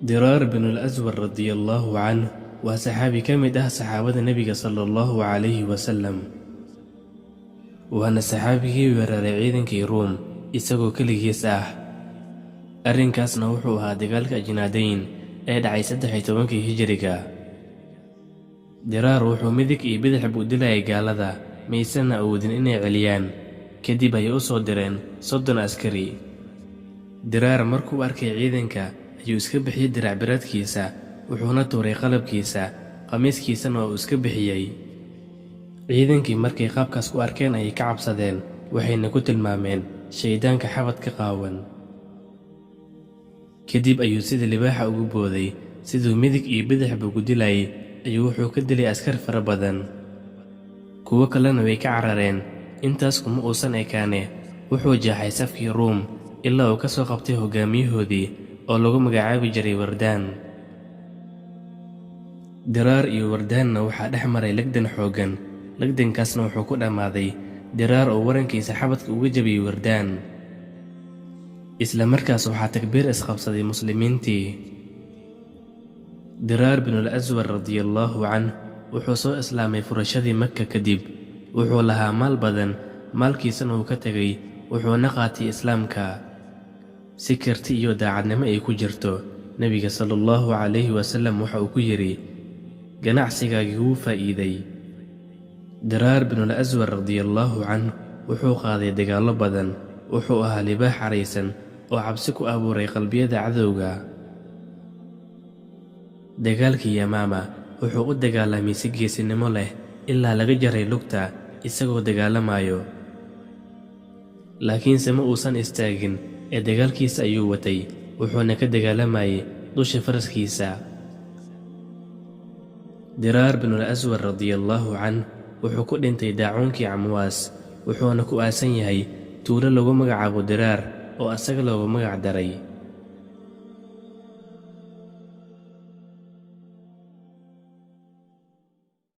diraar bin al-aswad radiyallahu canhu waa saxaabi ka mid saxaabada nebiga sallallahu calayhi wasallam, waana saxaabigii weeraray ciidankii Ruum isagoo keligiis ah. arrinkaasna wuxuu ahaa dagaalka Ajnaadayn ee dhacay 13 Hijriga. diraar wuxuu midig iyo bidix u dilayay gaalada, maysan awoodin inay celiyaan. kadib ay u soo direen 30 askari. diraar markuu arkay ciidanka ayuu iska bixiyay dirac biradkiisa, wuxuuna tuuray qalabkiisa, qamiiskiisana waa uu iska bixiyay. ciidankii markay qaabkaas u arkeen ayay ka cabsadeen, waxayna ku tilmaameen shaydaanka xabadka qaawan. kadib ayuu sida libaaxa ugu booday, siduu midig iyo bidixba ugu dilayay ayuu wuxuu ka dilay askar fara badan. kuwo kalena way ka carareen. intaas kuma uusan ekaane, wuxuu jeexay safkii Ruum ilaa uu ka soo qabtay hogaamiyahoodii oo lagu magacaabi jiray Wardaan. diraar iyo Wardaanna waxaa dhex maray lagdan xooggan. lagdankaasna wuxuu ku dhammaaday diraar oo warankiisa xabadka uga jabiyey Wardaan. isla markaas waxaa takbiir isqabsaday muslimiintii. diraar bin al-aswad radiyallahu canhu wuxuu soo islaamay furashadii Makka kadib. wuxuu lahaa maal badan, maalkiisana uu ka tegay, wuxuuna qaatay islaamka si karti iyo daacadnimo ay ku jirto. nebiga sallallahu calayhi wasallam waxa uu ku yidhi, ganacsigaagii wuu faa'iiday. diraar bin al-aswad radiyallahu canhu wuxuu qaaday dagaallo badan. wuxuu ahaa libaax caraysan oo cabsi ku abuuray qalbiyada cadowga. dagaalkii Yamaama wuxuu u dagaalamay si geesinimo leh ilaa laga jaray lugta isagoo dagaalamayo. laakiinse ma uusan istaagin ee dagaalkiisa ayuu watay, wuxuuna ka dagaalamayay dusha faraskiisa. diraar bin al-aswad radiyallahu canhu wuxuu ku dhintay daacuunkii Camwaas, wuxuuna ku aasan yahay tuulo lagu magacaabo Diraar oo asaga loogu magac daray.